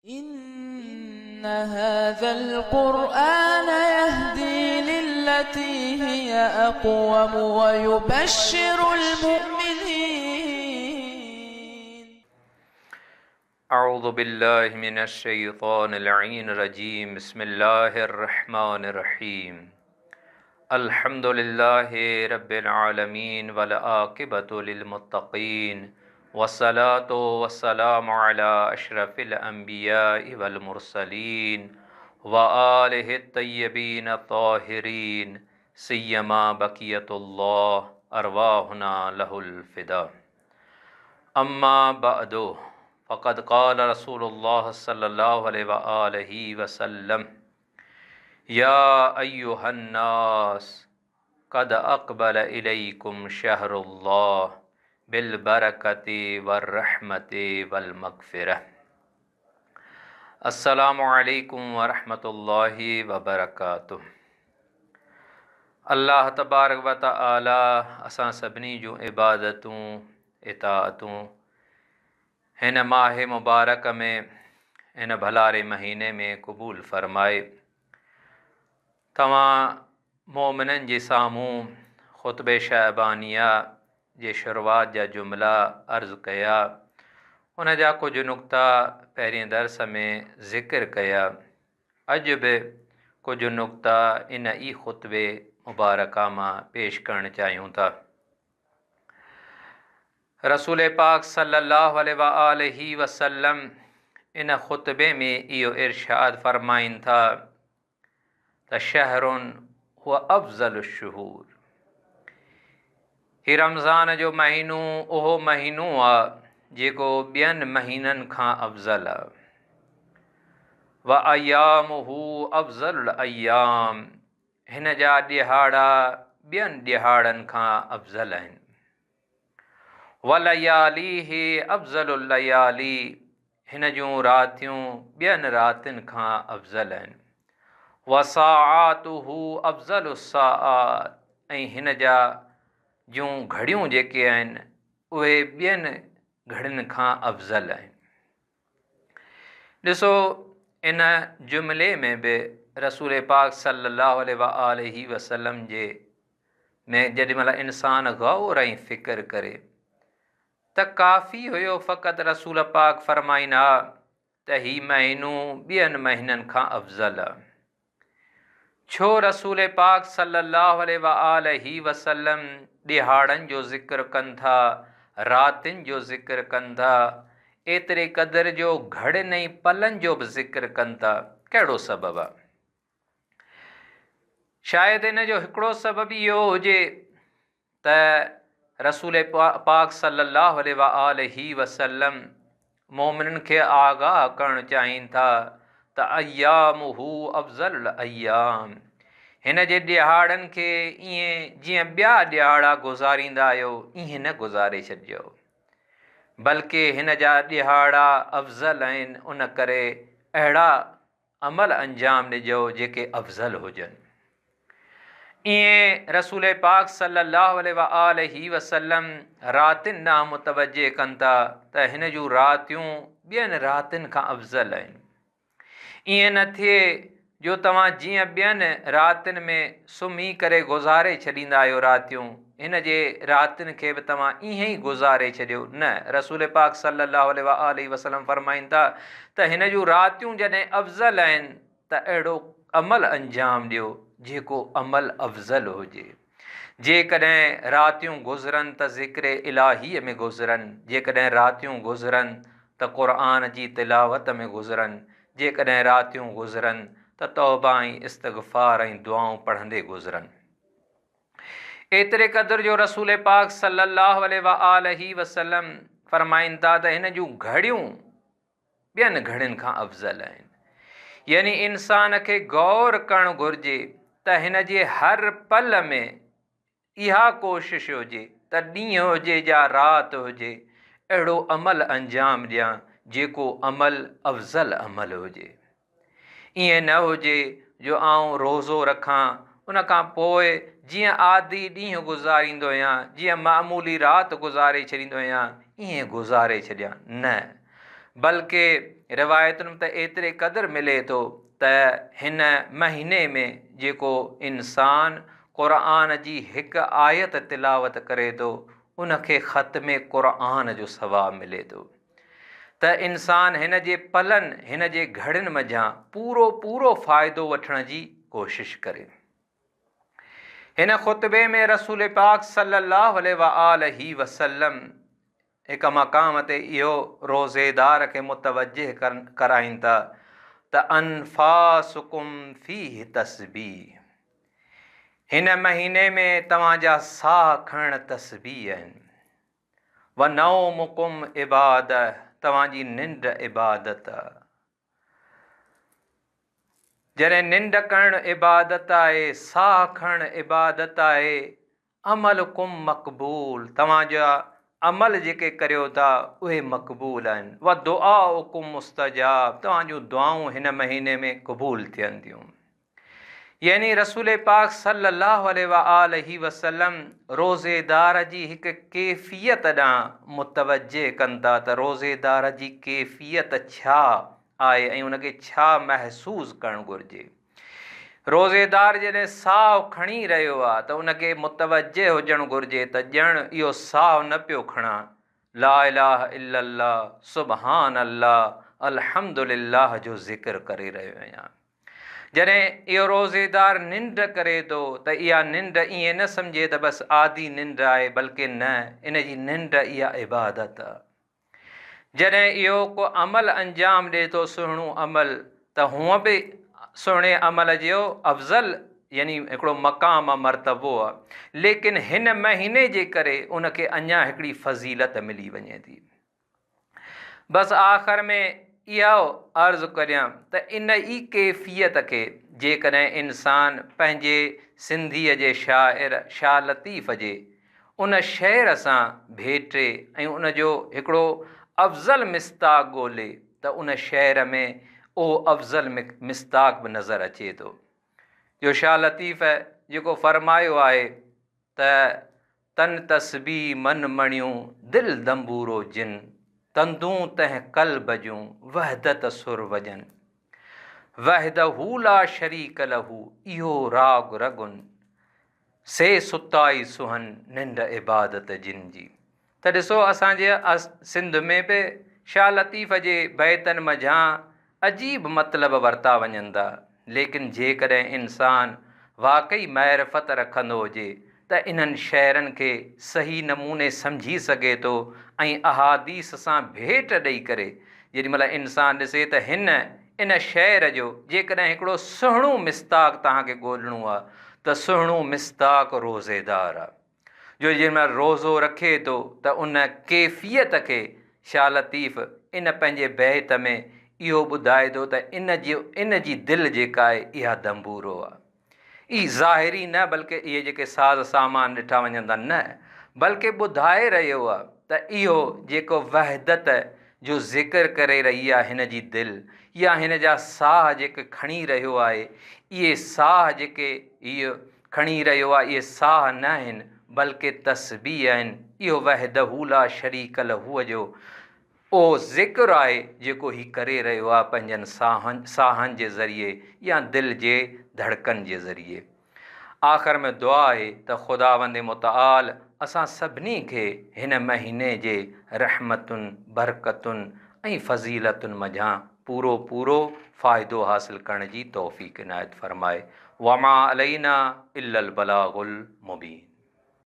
إن هذا القرآن يهدي للتي هي أقوم ويبشر المؤمنين. أعوذ بالله من الشيطان اللعين الرجيم. بسم الله الرحمن الرحيم. الحمد لله رب العالمين والعاقبة للمتقين والصلاة والسلام على أشرف الأنبياء والمرسلين وآله الطيبين الطاهرين سيما بقية الله أرواحنا له الفداء. أما بعد فقد قال رسول الله صلى الله عليه وآله وسلم يا أيها الناس قد أقبل إليكم شهر الله بالبركة والرحمة والمغفرة. السلام عليكم ورحمة الله وبركاته. अल्लाह तबारक व तआला असां सभिनी जूं इबादतूं इताअतूं हिन माह मुबारक में हिन भलारे महीने में क़बूल फ़रमाए। तव्हां मोमिननि जे साम्हूं ख़ुतबे शअबानिया जे शुरूआत जा जुमला अर्ज़ कया, उन जा कुझु नुक़्ता पहिरीं दर्स में ज़िक्र कया। अॼु बि कुझु नुक़्ता इन ई ख़ुतबे मुबारका मां पेश करणु चाहियूं था। रसूल पाक सल्लल्लाहु अलैहि वसल्लम इन ख़ुतबे में इहो इरशाद फ़रमाइनि था त शहरुन हुआ अफ़ज़ल शुहूर, ही रमज़ान जो महीनो उहो महीनो आहे जेको ॿियनि महीननि खां अफ़ज़ल आहे। व अयामुहु अफ़ज़लुल अयाम, हिन जा ॾिहाड़ा ॿियनि ॾिहाड़नि खां अफ़ज़ल आहिनि। व लयालीहि अफ़ज़लुल लयाली, हिन जूं रातियूं ॿियनि रातियुनि खां अफ़ज़ल आहिनि। व साआतुहु अफ़ज़लुस साआत, ऐं हिन जा जूं घड़ियूं जेके आहिनि उहे ॿियनि घड़ियुनि खां अफ़ज़ल आहिनि। ॾिसो, इन जुमिले में बि रसूल पाक सल्लल्लाहु अलैहि वसल्लम जे में जेॾीमहिल इंसान ग़ौर ऐं फ़िक्र करे त काफ़ी हुयो फ़क़ति रसूल पाक फ़रमाईंदा त ही महीनो ॿियनि महीननि खां अफ़ज़ल आहे। छो रसूल पाक सल्लल्लाहु अलैहि वसल्लम ॾिहाड़नि जो ज़िक्र कनि था, रातिनि जो ज़िक्र कनि था, एतिरे क़दुरु जो घड़ियुनि ऐं पलनि जो बि ज़िक्र कनि था? कहिड़ो सबबु आहे? शायदि इन जो हिकिड़ो सबबु इहो हुजे त रसूल पाक सल्लल्लाहु अलैहि वसल्लम मोमिननि खे आगाह करणु चाहिनि था त अय्यामुहु अफ़ज़लुल अय्याम, हिन जे ॾिहाड़नि खे ईअं जीअं ॿिया ॾिहाड़ा गुज़ारींदा आहियो ईअं न गुज़ारे छॾिजो, बल्कि हिन जा ॾिहाड़ा अफ़ज़ल आहिनि। उन करे अहिड़ा अमल अंजाम ॾिजो जेके अफ़ज़ल हुजनि। ईअं रसूल पाक सल्लल्लाहु अलैहि वसल्लम रातिनि ॾांहुं मुतवजे कनि था त हिन जूं रातियूं ॿियनि रातिनि खां अफ़ज़ल आहिनि। ईअं न थिए जो तव्हां जीअं ॿियनि रातिनि में सुम्ही करे गुज़ारे छॾींदा आहियो रातियूं, हिन जे रातिनि खे बि तव्हां ईअं ई गुज़ारे छॾियो। न, रसूल पाक सल्लल्लाहु अलैहि वसल्लम फ़रमाइनि था त हिन जूं रातियूं जॾहिं अफ़ज़ल आहिनि त अहिड़ो अमल अंजाम ॾियो जेको अमल अफ़ज़ल हुजे। जेकॾहिं रातियूं गुज़रनि त ज़िक्र इलाहीअ में गुज़रनि, जेकॾहिं रातियूं गुज़रनि त क़ुर्आन जी तिलावत में गुज़रनि, जेकॾहिं रातियूं गुज़रनि त तौबा ऐं इस्तग़फ़ार ऐं दुआऊं पढ़ंदे गुज़रनि। एतिरे क़दुरु जो रसूल पाक सल्लल्लाहु अलैहि वसल्लम फ़रमाइनि था त हिन जूं घड़ियूं ॿियनि घड़ियुनि खां अफ़ज़ल आहिनि। यानी इंसान खे गौर करणु घुरिजे त हिन जे हर पल में इहा कोशिश हुजे त ॾींहुं हुजे या राति हुजे अहिड़ो अमल अंजाम ॾियां जेको अमल अफ़ज़ल अमल हुजे। ईअं न हुजे जो आउं रोज़ो रखां, उन खां पोइ जीअं आदि ॾींहुं गुज़ारींदो आहियां, जीअं मामूली राति गुज़ारे छॾींदो आहियां, ईअं गुज़ारे छॾियां। न, बल्कि रिवायतुनि में त एतिरे क़दुरु मिले थो त हिन महीने में जेको इंसान क़ुरान जी हिकु आयत तिलावत करे थो उनखे ख़त्मे क़ुरान जो सवाबु मिले थो। त इंसान हिन जे पलनि हिन जे घड़ियुनि मंझां पूरो पूरो फ़ाइदो वठण जी कोशिश करे। हिन ख़ुतबे में रसूल पाक सल्लल्लाहु अलैहि वसल्लम हिक मक़ाम ते इहो रोज़ेदार खे मुतवज्जिह कराइनि था त अनफासुकुम फीह तस्बीह, हिन महीने में तव्हांजा साह खणण तस्बीह आहिनि। व नौमुकुम इबादह, तव्हांजी निंड इबादत आहे। जॾहिं निंड करणु इबादत आहे, साह खणणु इबादत आहे। अमल कुम मक़बूल, तव्हांजा अमल जेके करियो था उहे मक़बूल आहिनि। व दुआ कुम मुस्तजाब, तव्हांजूं दुआऊं हिन महीने में क़बूल थियनि थियूं। यानी रसूल पाक सल्लल्लाहु अलैहि वसल्लम रोज़ेदार जी हिकु कैफ़ियत ॾांहुं मुतवज्जे कनि था त रोज़ेदार जी कैफ़ियत छा आहे ऐं उनखे छा महसूसु करणु घुरिजे। रोज़ेदार जॾहिं साहु खणी रहियो आहे त उनखे मुतवज्जे हुजणु घुरिजे त ॼण इहो साहु न पियो खणां, ला इलाहा इल्लल्लाह सुबहान अल्लाह अल्हम्दुलिल्लाह जो ज़िक्र करे रहियो आहियां। जॾहिं इहो रोज़ेदार निंड करे थो त इहा निंड ईअं न सम्झे त बसि आदि निंड आहे, बल्कि न, इन जी निंड इहा इबादत आहे। जॾहिं इहो को अमल अंजाम ॾिए थो सुहिणो अमल, त हूअं बि सुहिणे अमल जो अफ़ज़ल यानी हिकिड़ो मक़ाम आहे, मर्तबो आहे, लेकिन हिन महीने जे करे उनखे अञा हिकिड़ी फ़ज़ीलत मिली वञे थी। बसि आख़िर में इहो अर्ज़ु करियां त इन ई कैफ़ियत खे जेकॾहिं इंसान पंहिंजे सिंधीअ जे शाइर शाह लतीफ़ जे उन शेर सां भेटे ऐं उनजो हिकिड़ो अफ़ज़ल मिस्ताक ॻोल्हे त उन शेर में उहो अफ़ज़ल मिस्ताक बि नज़र अचे थो। जो शाह लतीफ़ जेको फ़रमायो आहे त तन तस्बी मन मणियूं दिलि दंबूरो जिन, तंदूं तंहिं क़ल्ब जूं वहदत सुर वजन, वहदहू ला शरीक लहू इहो राग रगुन, से सुताई सुहन निंड इबादत जिन जी। त ॾिसो असांजे सिंध में बि शाह लतीफ़ जे बैतनि मंझां अजीब मतिलब वरिता वञनि था, लेकिन जेकॾहिं इंसान वाक़ई मारिफत रखंदो हुजे त इन्हनि शहरनि खे सही नमूने सम्झी सघे थो ऐं अहादीस सां भेट ॾेई करे जेॾीमहिल इंसान ॾिसे त इन शहर जो जेकॾहिं हिकिड़ो सुहिणो मिस्ताक तव्हांखे ॻोल्हणो आहे त सुहिणो मिस्ताक रोज़ेदार आहे। जो जेॾीमहिल रोज़ो रखे थो त उन कैफ़ियत खे शाह लतीफ़ इन पंहिंजे बैत में इहो ॿुधाए थो त इन जी दिलि जेका आहे इहा दंबूरो आहे। ई ज़ाहिरी न, बल्कि इहे जेके साज़ सामान ॾिठा वञनि था न, बल्कि ॿुधाए रहियो आहे त इहो जेको वहदत जो ज़िक्र करे रही आहे हिन जी दिलि, या हिन जा साह जेके खणी रहियो आहे, इहे साह जेके इहो खणी रहियो आहे इहे साह न आहिनि बल्कि तस्बीह आहिनि। इहो वहदहू ला शरीक लहूअ जो उहो ज़िक्र आहे जेको ही करे रहियो आहे पंहिंजनि साहनि जे ज़रिए या दिलि जे धड़कन जे ज़रिए। आख़िर में दुआ आहे त ख़ुदावंद मुतआल असां सभिनी खे हिन महीने जे रहमतुनि बरकतुनि ऐं फ़ज़ीलतुनि मंझां पूरो पूरो फ़ाइदो हासिल करण जी तौफ़ीक़ इनायत फ़रमाए। वमा अलैना इल्लल बलागुल मुबीन।